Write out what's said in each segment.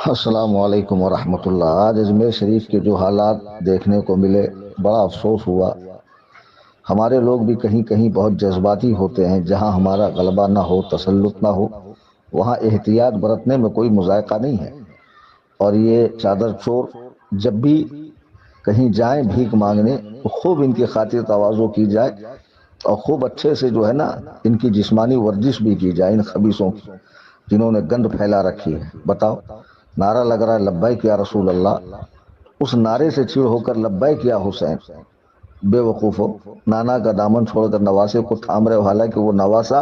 السلام علیکم ورحمۃ اللہ۔ آج اجمیر شریف کے جو حالات دیکھنے کو ملے، بڑا افسوس ہوا۔ ہمارے لوگ بھی کہیں کہیں بہت جذباتی ہوتے ہیں۔ جہاں ہمارا غلبہ نہ ہو، تسلط نہ ہو، وہاں احتیاط برتنے میں کوئی مذائقہ نہیں ہے۔ اور یہ چادر چور جب بھی کہیں جائیں بھیک مانگنے، تو خوب ان کی خاطر تواضع کی جائے، اور خوب اچھے سے جو ہے نا ان کی جسمانی ورزش بھی کی جائے، ان خبیثوں کی جنہوں نے گند پھیلا رکھی ہے۔ بتاؤ، نعرہ لگ رہا ہے لبیک یا رسول اللہ، اس نعرے سے چڑ ہو کر لبیک یا حسین۔ بے وقوفو، نانا کا دامن چھوڑ کر نواسے کو تھام رہے ہو، حالانکہ وہ نواسا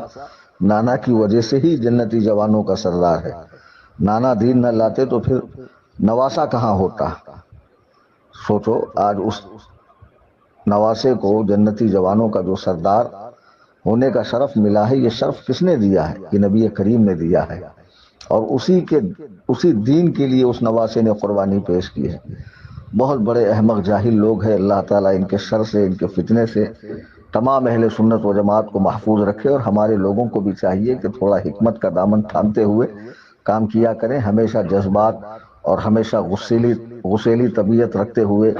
نانا کی وجہ سے ہی جنتی جوانوں کا سردار ہے۔ نانا دین نہ لاتے تو پھر نواسا کہاں ہوتا؟ سوچو، آج اس نواسے کو جنتی جوانوں کا جو سردار ہونے کا شرف ملا ہے، یہ شرف کس نے دیا ہے؟ یہ نبی کریم نے دیا ہے، اور اسی دین کے لیے اس نواسے نے قربانی پیش کی ہے۔ بہت بڑے احمق جاہل لوگ ہیں۔ اللہ تعالیٰ ان کے شر سے، ان کے فتنے سے تمام اہل سنت و جماعت کو محفوظ رکھے، اور ہمارے لوگوں کو بھی چاہیے کہ تھوڑا حکمت کا دامن تھامتے ہوئے کام کیا کریں۔ ہمیشہ جذبات اور ہمیشہ غسیلی طبیعت رکھتے ہوئے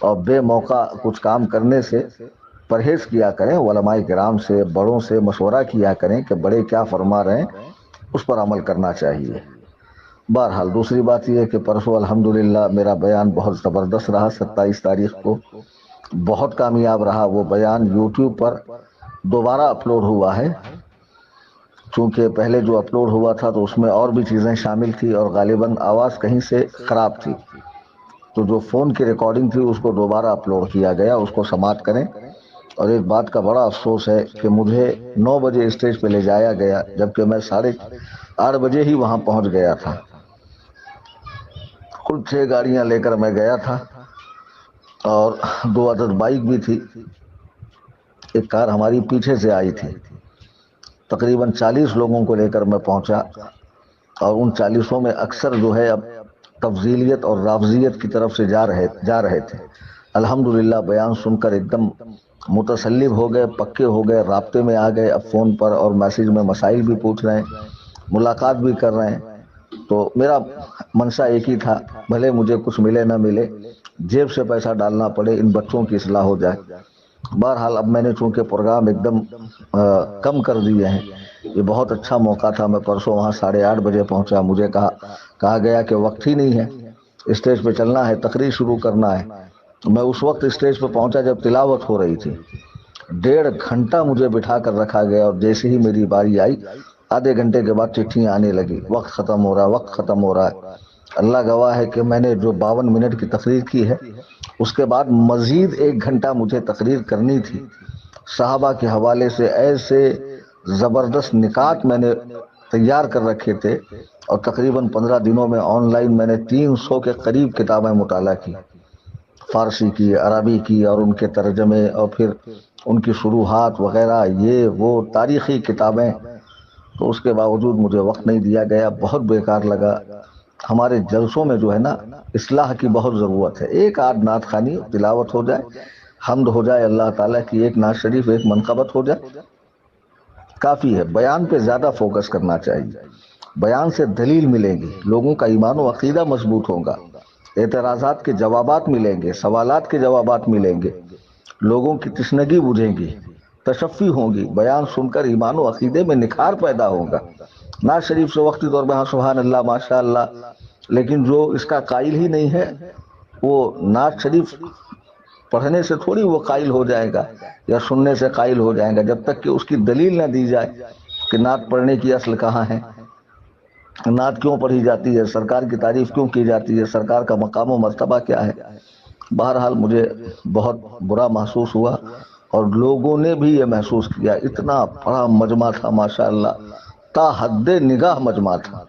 اور بے موقع کچھ کام کرنے سے پرہیز کیا کریں۔ علماء کرام سے، بڑوں سے مشورہ کیا کریں کہ بڑے کیا فرما رہے ہیں، اس پر عمل کرنا چاہیے۔ بہرحال دوسری بات یہ ہے کہ پرسوں الحمدللہ میرا بیان بہت زبردست رہا۔ 27 تاریخ کو بہت کامیاب رہا۔ وہ بیان یوٹیوب پر دوبارہ اپلوڈ ہوا ہے، چونکہ پہلے جو اپلوڈ ہوا تھا تو اس میں اور بھی چیزیں شامل تھی، اور غالباً آواز کہیں سے خراب تھی، تو جو فون کی ریکارڈنگ تھی اس کو دوبارہ اپلوڈ کیا گیا۔ اس کو سماعت کریں۔ اور ایک بات کا بڑا افسوس ہے کہ مجھے 9 بجے اسٹیج پہ لے جایا گیا، جبکہ میں 8:30 بجے ہی وہاں پہنچ گیا تھا۔ کل 6 گاڑیاں لے کر میں گیا تھا، اور 2 عدد بائک بھی تھی۔ ایک کار ہماری پیچھے سے آئی تھی۔ تقریباً 40 لوگوں کو لے کر میں پہنچا، اور ان 40 میں اکثر جو ہے اب تفضیلیت اور رافضیت کی طرف سے جا رہے تھے۔ الحمدللہ بیان سن کر ایک دم متسلب ہو گئے، پکے ہو گئے، رابطے میں آ گئے، اب فون پر اور میسج میں مسائل بھی پوچھ رہے ہیں، ملاقات بھی کر رہے ہیں۔ تو میرا منشا ایک ہی تھا، بھلے مجھے کچھ ملے نہ ملے، جیب سے پیسہ ڈالنا پڑے، ان بچوں کی اصلاح ہو جائے۔ بہرحال اب میں نے چونکہ پروگرام ایک دم کم کر دیے ہیں، یہ بہت اچھا موقع تھا۔ میں پرسوں وہاں 8:30 بجے پہنچا۔ مجھے کہا گیا کہ وقت ہی نہیں ہے، اسٹیج پہ چلنا ہے، تقریر شروع کرنا ہے۔ میں اس وقت اسٹیج پہ پہنچا جب تلاوت ہو رہی تھی۔ 1.5 گھنٹہ مجھے بٹھا کر رکھا گیا، اور جیسے ہی میری باری آئی، آدھے گھنٹے کے بعد چٹھیاں آنے لگی، وقت ختم ہو رہا ہے، وقت ختم ہو رہا ہے۔ اللہ گواہ ہے کہ میں نے جو 52 منٹ کی تقریر کی ہے، اس کے بعد مزید 1 گھنٹہ مجھے تقریر کرنی تھی۔ صحابہ کے حوالے سے ایسے زبردست نکات میں نے تیار کر رکھے تھے، اور تقریباً 15 دنوں میں آن لائن میں نے 300 کے قریب کتابیں مطالعہ کی، فارسی کی، عربی کی، اور ان کے ترجمے، اور پھر ان کی شروحات وغیرہ، یہ وہ تاریخی کتابیں۔ تو اس کے باوجود مجھے وقت نہیں دیا گیا، بہت بیکار لگا۔ ہمارے جلسوں میں جو ہے نا اصلاح کی بہت ضرورت ہے۔ ایک آدھ نعت خوانی تلاوت ہو جائے، حمد ہو جائے اللہ تعالیٰ کی، ایک نعت شریف، ایک منقبت ہو جائے، کافی ہے۔ بیان پہ زیادہ فوکس کرنا چاہیے۔ بیان سے دلیل ملے گی، لوگوں کا ایمان و عقیدہ مضبوط ہوگا، اعتراضات کے جوابات ملیں گے، سوالات کے جوابات ملیں گے، لوگوں کی تشنگی بجھیں گی، تشفی ہوں گی۔ بیان سن کر ایمان و عقیدے میں نکھار پیدا ہوگا۔ نعت شریف سے وقتی طور پہ ہاں سبحان اللہ، ماشاء اللہ، لیکن جو اس کا قائل ہی نہیں ہے، وہ نعت شریف پڑھنے سے تھوڑی وہ قائل ہو جائے گا، یا سننے سے قائل ہو جائے گا، جب تک کہ اس کی دلیل نہ دی جائے کہ نعت پڑھنے کی اصل کہاں ہے، نعت کیوں پڑھی جاتی ہے، سرکار کی تعریف کیوں کی جاتی ہے، سرکار کا مقام و مرتبہ کیا ہے۔ بہرحال مجھے بہت برا محسوس ہوا، اور لوگوں نے بھی یہ محسوس کیا۔ اتنا بڑا مجمع تھا ماشاءاللہ، تا حد نگاہ مجمع تھا،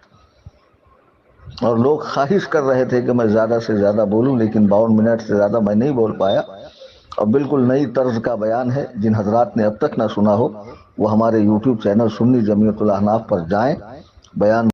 اور لوگ خواہش کر رہے تھے کہ میں زیادہ سے زیادہ بولوں، لیکن 52 منٹ سے زیادہ میں نہیں بول پایا۔ اور بالکل نئی طرز کا بیان ہے، جن حضرات نے اب تک نہ سنا ہو وہ ہمارے یوٹیوب چینل سنی جمیعت الاحناف پر جائیں، بیان